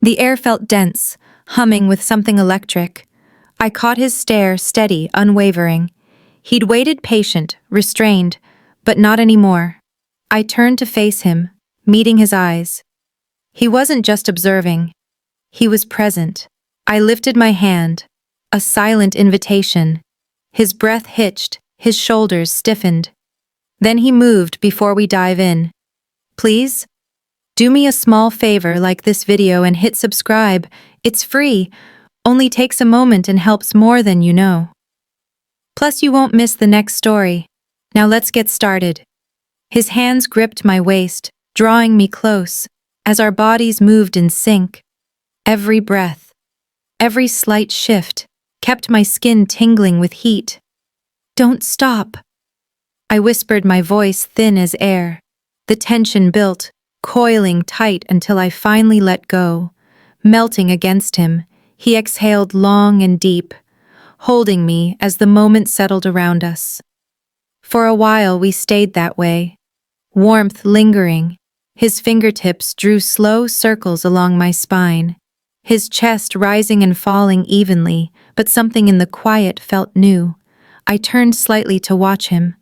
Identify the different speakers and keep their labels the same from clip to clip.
Speaker 1: The air felt dense, humming with something electric. I caught his stare, steady, unwavering. He'd waited patient, restrained, but not anymore. I turned to face him, meeting his eyes. He wasn't just observing. He was present. I lifted my hand, a silent invitation. His breath hitched, his shoulders stiffened. Then he moved before we dive in. Please? Do me a small favor, like this video and hit subscribe. It's free, only takes a moment and helps more than you know. Plus you won't miss the next story. Now let's get started. His hands gripped my waist, drawing me close, as our bodies moved in sync. Every breath, every slight shift, kept my skin tingling with heat. Don't stop, I whispered, my voice thin as air. The tension built, coiling tight until I finally let go. Melting against him, he exhaled long and deep, holding me as the moment settled around us. For a while we stayed that way, warmth lingering. His fingertips drew slow circles along my spine, his chest rising and falling evenly, but something in the quiet felt new. I turned slightly to watch him.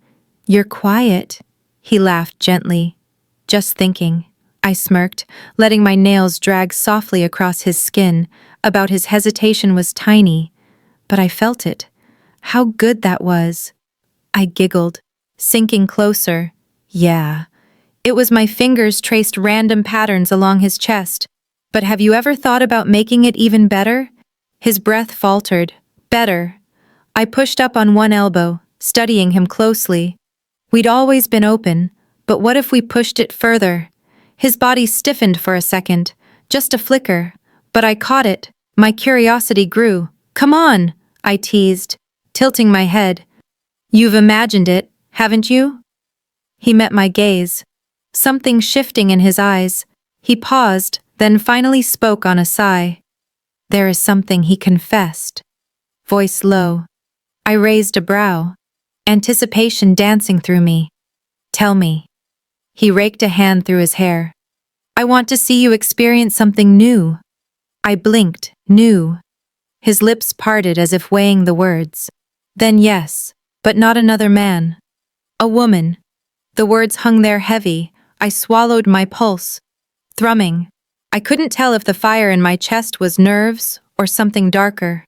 Speaker 1: You're quiet, he laughed gently. Just thinking, I smirked, letting my nails drag softly across his skin. About his hesitation was tiny, but I felt it. How good that was. I giggled, sinking closer. Yeah. It was my fingers traced random patterns along his chest. But have you ever thought about making it even better? His breath faltered. Better. I pushed up on one elbow, studying him closely. We'd always been open, but what if we pushed it further? His body stiffened for a second, just a flicker, but I caught it. My curiosity grew. Come on, I teased, tilting my head. You've imagined it, haven't you? He met my gaze, something shifting in his eyes. He paused, then finally spoke on a sigh. There is something, he confessed. Voice low. I raised a brow, anticipation dancing through me. Tell me. He raked a hand through his hair. I want to see you experience something new. I blinked, new. His lips parted as if weighing the words. Then yes, but not another man. A woman. The words hung there heavy. I swallowed, my pulse thrumming. I couldn't tell if the fire in my chest was nerves or something darker.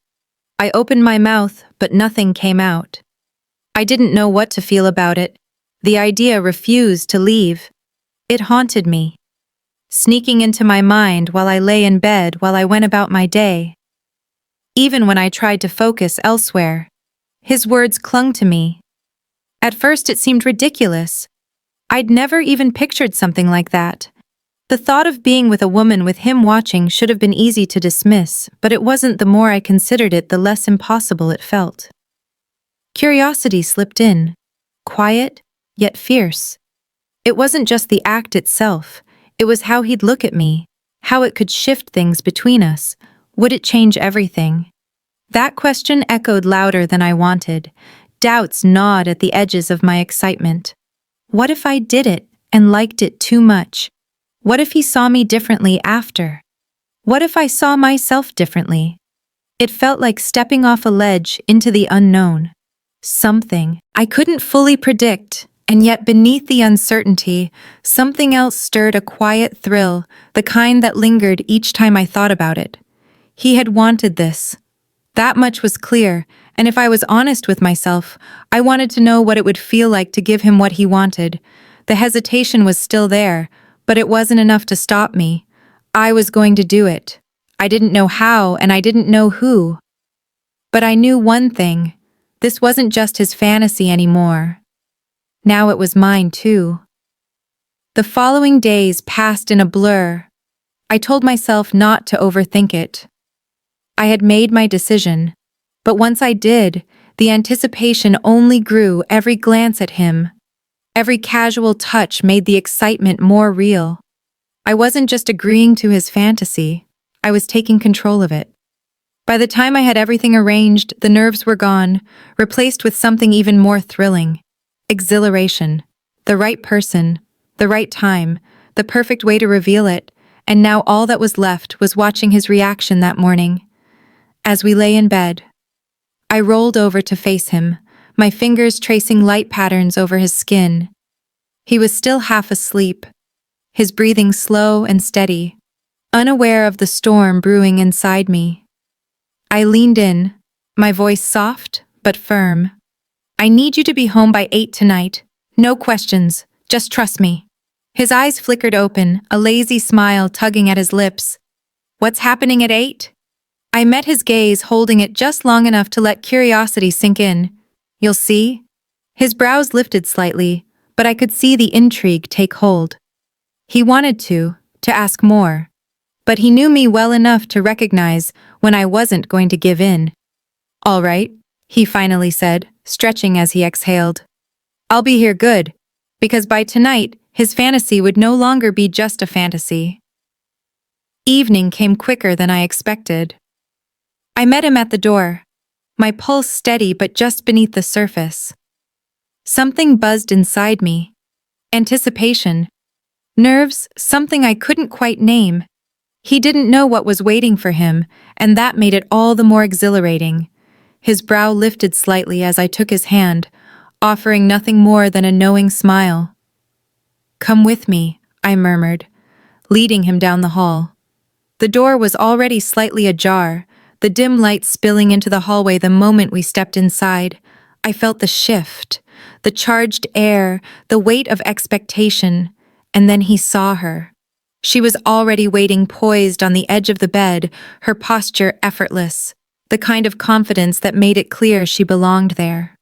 Speaker 1: I opened my mouth, but nothing came out. I didn't know what to feel about it. The idea refused to leave. It haunted me, sneaking into my mind while I lay in bed, while I went about my day. Even when I tried to focus elsewhere, his words clung to me. At first it seemed ridiculous. I'd never even pictured something like that. The thought of being with a woman with him watching should have been easy to dismiss, but it wasn't. The more I considered it, the less impossible it felt. Curiosity slipped in, quiet, yet fierce. It wasn't just the act itself, it was how he'd look at me, how it could shift things between us. Would it change everything? That question echoed louder than I wanted. Doubts gnawed at the edges of my excitement. What if I did it and liked it too much? What if he saw me differently after? What if I saw myself differently? It felt like stepping off a ledge into the unknown. Something I couldn't fully predict, and yet beneath the uncertainty, something else stirred, a quiet thrill, the kind that lingered each time I thought about it. He had wanted this. That much was clear, and if I was honest with myself, I wanted to know what it would feel like to give him what he wanted. The hesitation was still there, but it wasn't enough to stop me. I was going to do it. I didn't know how, and I didn't know who. But I knew one thing. This wasn't just his fantasy anymore. Now it was mine too. The following days passed in a blur. I told myself not to overthink it. I had made my decision, but once I did, the anticipation only grew. Every glance at him, every casual touch made the excitement more real. I wasn't just agreeing to his fantasy, I was taking control of it. By the time I had everything arranged, the nerves were gone, replaced with something even more thrilling. Exhilaration. The right person, the right time, the perfect way to reveal it, and now all that was left was watching his reaction that morning. As we lay in bed, I rolled over to face him, my fingers tracing light patterns over his skin. He was still half asleep, his breathing slow and steady, unaware of the storm brewing inside me. I leaned in, my voice soft but firm. "I need you to be home by 8 tonight. No questions, just trust me." His eyes flickered open, a lazy smile tugging at his lips. "What's happening at 8? I met his gaze, holding it just long enough to let curiosity sink in. "You'll see." His brows lifted slightly, but I could see the intrigue take hold. He wanted to ask more, but he knew me well enough to recognize when I wasn't going to give in. "All right," he finally said, stretching as he exhaled. "I'll be here good, because by tonight, his fantasy would no longer be just a fantasy." Evening came quicker than I expected. I met him at the door, my pulse steady but just beneath the surface. Something buzzed inside me. Anticipation. Nerves, something I couldn't quite name. He didn't know what was waiting for him, and that made it all the more exhilarating. His brow lifted slightly as I took his hand, offering nothing more than a knowing smile. "Come with me," I murmured, leading him down the hall. The door was already slightly ajar, the dim light spilling into the hallway the moment we stepped inside. I felt the shift, the charged air, the weight of expectation, and then he saw her. She was already waiting poised on the edge of the bed, her posture effortless, the kind of confidence that made it clear she belonged there.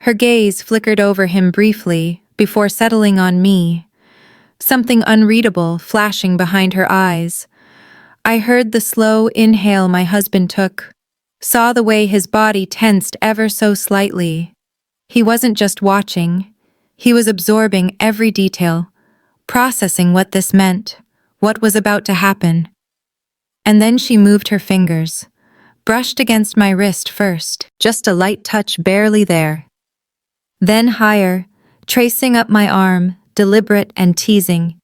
Speaker 1: Her gaze flickered over him briefly before settling on me, something unreadable flashing behind her eyes. I heard the slow inhale my husband took, saw the way his body tensed ever so slightly. He wasn't just watching, he was absorbing every detail, processing what this meant, what was about to happen. And then she moved her fingers, brushed against my wrist first, just a light touch barely there. Then higher, tracing up my arm, deliberate and teasing.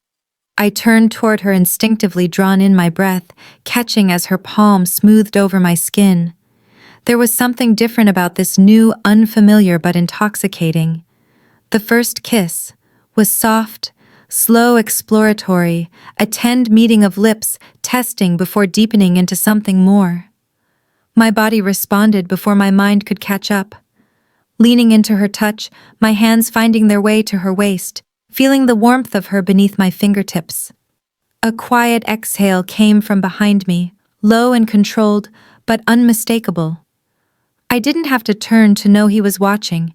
Speaker 1: I turned toward her, instinctively drawn in my breath, catching as her palm smoothed over my skin. There was something different about this new, unfamiliar but intoxicating. The first kiss was soft, slow, exploratory, a tender meeting of lips, testing before deepening into something more. My body responded before my mind could catch up. Leaning into her touch, my hands finding their way to her waist, feeling the warmth of her beneath my fingertips. A quiet exhale came from behind me, low and controlled, but unmistakable. I didn't have to turn to know he was watching,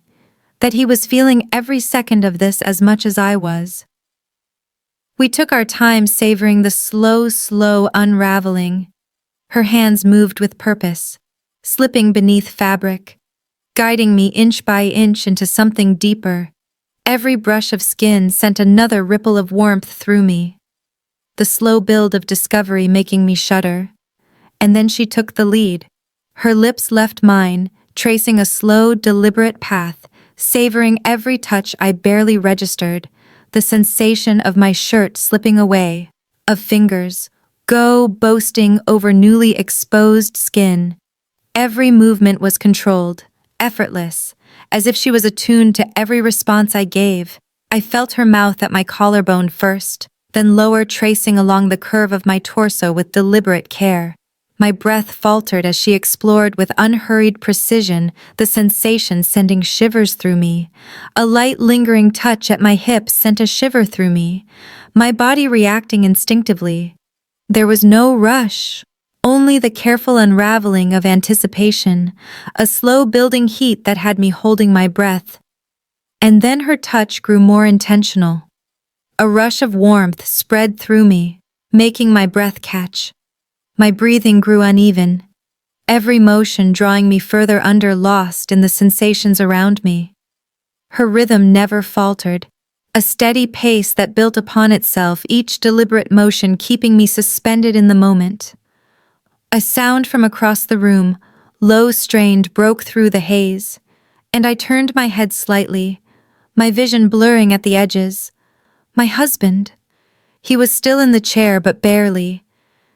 Speaker 1: that he was feeling every second of this as much as I was. We took our time savoring the slow unraveling. Her hands moved with purpose, slipping beneath fabric, guiding me inch by inch into something deeper. Every brush of skin sent another ripple of warmth through me, the slow build of discovery making me shudder. And then she took the lead. Her lips left mine, tracing a slow, deliberate path, savoring every touch I barely registered, the sensation of my shirt slipping away, of fingers, boasting over newly exposed skin. Every movement was controlled, effortless, as if she was attuned to every response I gave. I felt her mouth at my collarbone first, then lower, tracing along the curve of my torso with deliberate care. My breath faltered as she explored with unhurried precision, the sensation sending shivers through me. A light, lingering touch at my hip sent a shiver through me, my body reacting instinctively. There was no rush, only the careful unraveling of anticipation, a slow building heat that had me holding my breath. And then her touch grew more intentional. A rush of warmth spread through me, making my breath catch. My breathing grew uneven, every motion drawing me further under, lost in the sensations around me. Her rhythm never faltered, a steady pace that built upon itself, each deliberate motion keeping me suspended in the moment. A sound from across the room, low strained, broke through the haze, and I turned my head slightly, my vision blurring at the edges. My husband. He was still in the chair, but barely.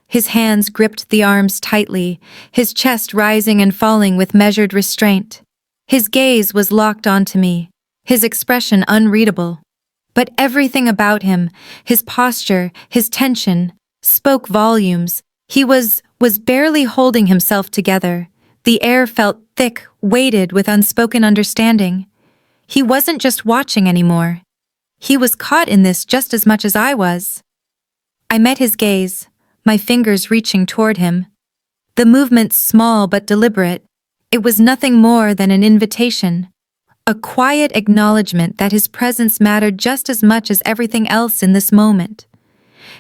Speaker 1: His hands gripped the arms tightly, his chest rising and falling with measured restraint. His gaze was locked onto me, his expression unreadable. But everything about him, his posture, his tension, spoke volumes. He was barely holding himself together. The air felt thick, weighted with unspoken understanding. He wasn't just watching anymore. He was caught in this just as much as I was. I met his gaze, my fingers reaching toward him. The movement small but deliberate. It was nothing more than an invitation. A quiet acknowledgement that his presence mattered just as much as everything else in this moment.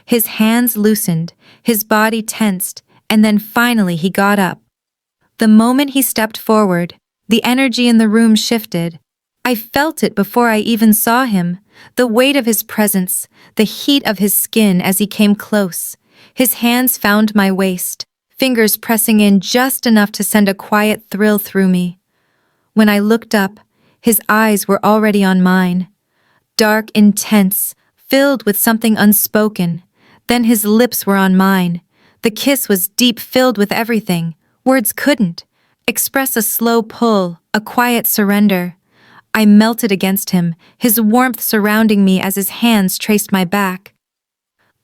Speaker 1: His hands loosened, his body tensed, and then finally he got up. The moment he stepped forward, the energy in the room shifted. I felt it before I even saw him, the weight of his presence, the heat of his skin as he came close. His hands found my waist, fingers pressing in just enough to send a quiet thrill through me. When I looked up, his eyes were already on mine. Dark, intense, filled with something unspoken. Then his lips were on mine. The kiss was deep, filled with everything. Words couldn't express a slow pull, a quiet surrender. I melted against him, his warmth surrounding me as his hands traced my back.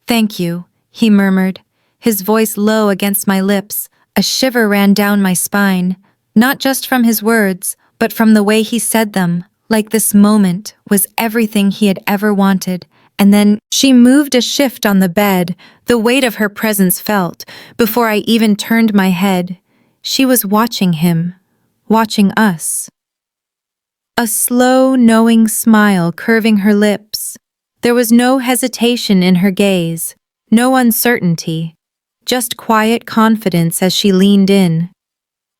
Speaker 1: "Thank you," he murmured, his voice low against my lips. A shiver ran down my spine, not just from his words, but from the way he said them, like this moment was everything he had ever wanted. And then she moved a shift on the bed, the weight of her presence felt. Before I even turned my head, she was watching him, watching us. A slow, knowing smile curving her lips. There was no hesitation in her gaze, no uncertainty, just quiet confidence as she leaned in.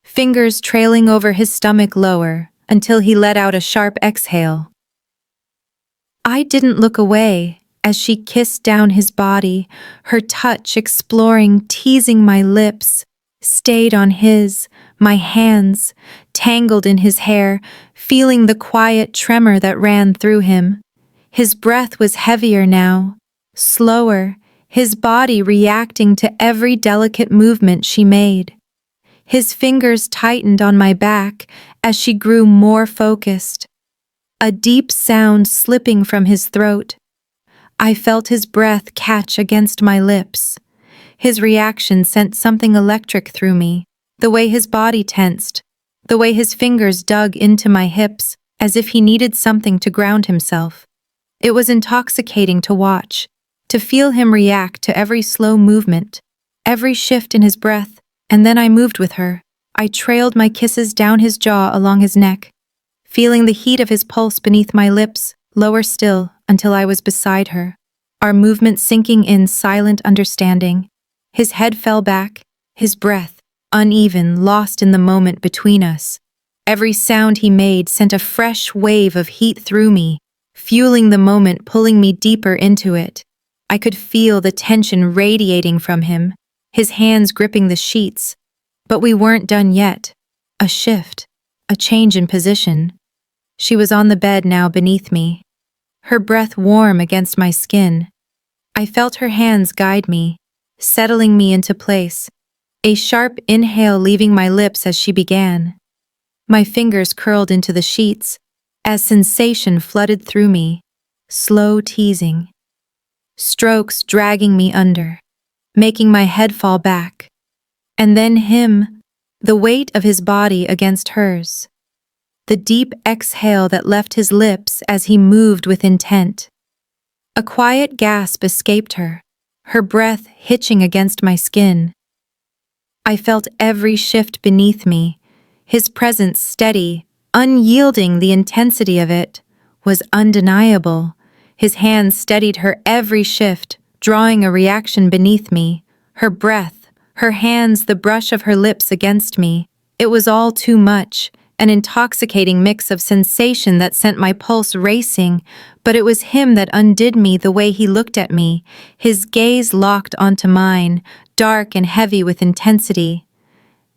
Speaker 1: Fingers trailing over his stomach lower, until he let out a sharp exhale. I didn't look away as she kissed down his body, her touch exploring, teasing my lips, stayed on his, my hands, tangled in his hair, feeling the quiet tremor that ran through him. His breath was heavier now, slower, his body reacting to every delicate movement she made. His fingers tightened on my back as she grew more focused. A deep sound slipping from his throat. I felt his breath catch against my lips. His reaction sent something electric through me, the way his body tensed, the way his fingers dug into my hips, as if he needed something to ground himself. It was intoxicating to watch, to feel him react to every slow movement, every shift in his breath, and then I moved with her. I trailed my kisses down his jaw along his neck, feeling the heat of his pulse beneath my lips, lower still, until I was beside her, our movement sinking in silent understanding. His head fell back, his breath, uneven, lost in the moment between us. Every sound he made sent a fresh wave of heat through me, fueling the moment, pulling me deeper into it. I could feel the tension radiating from him, his hands gripping the sheets. But we weren't done yet. A shift, a change in position. She was on the bed now beneath me, her breath warm against my skin. I felt her hands guide me, settling me into place, a sharp inhale leaving my lips as she began. My fingers curled into the sheets as sensation flooded through me, slow teasing. Strokes dragging me under, making my head fall back. And then him, the weight of his body against hers. The deep exhale that left his lips as he moved with intent. A quiet gasp escaped her, her breath hitching against my skin. I felt every shift beneath me, his presence steady, unyielding. The intensity of it was undeniable. His hands steadied her every shift, drawing a reaction beneath me, her breath, her hands, the brush of her lips against me. It was all too much, an intoxicating mix of sensation that sent my pulse racing, but it was him that undid me. The way he looked at me, his gaze locked onto mine, dark and heavy with intensity.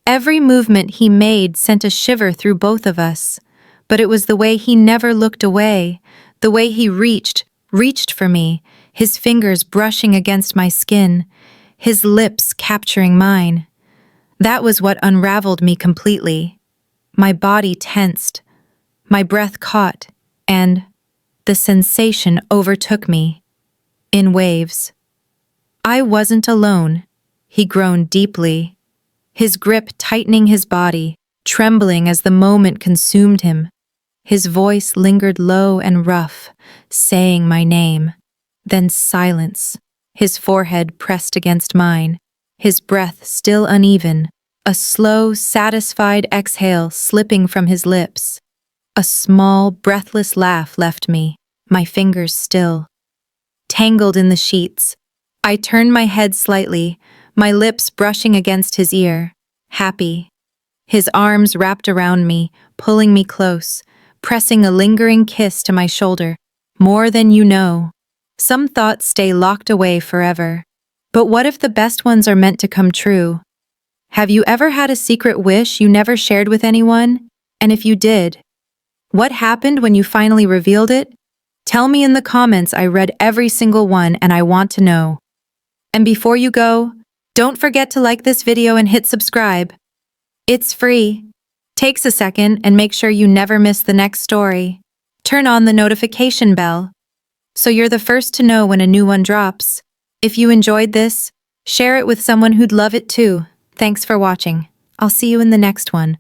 Speaker 1: Every movement he made sent a shiver through both of us, but it was the way he never looked away, the way he reached for me, his fingers brushing against my skin, his lips capturing mine. That was what unraveled me completely. My body tensed, my breath caught, and the sensation overtook me, in waves. I wasn't alone. He groaned deeply, his grip tightening his body, trembling as the moment consumed him. His voice lingered low and rough, saying my name. Then silence, his forehead pressed against mine, his breath still uneven, a slow, satisfied exhale slipping from his lips. A small, breathless laugh left me, my fingers still. Tangled in the sheets, I turned my head slightly, my lips brushing against his ear, happy. His arms wrapped around me, pulling me close, pressing a lingering kiss to my shoulder. More than you know. Some thoughts stay locked away forever. But what if the best ones are meant to come true? Have you ever had a secret wish you never shared with anyone? And if you did, what happened when you finally revealed it? Tell me in the comments. I read every single one and I want to know. And before you go, don't forget to like this video and hit subscribe. It's free. Takes a second and make sure you never miss the next story. Turn on the notification bell so you're the first to know when a new one drops. If you enjoyed this, share it with someone who'd love it too. Thanks for watching. I'll see you in the next one.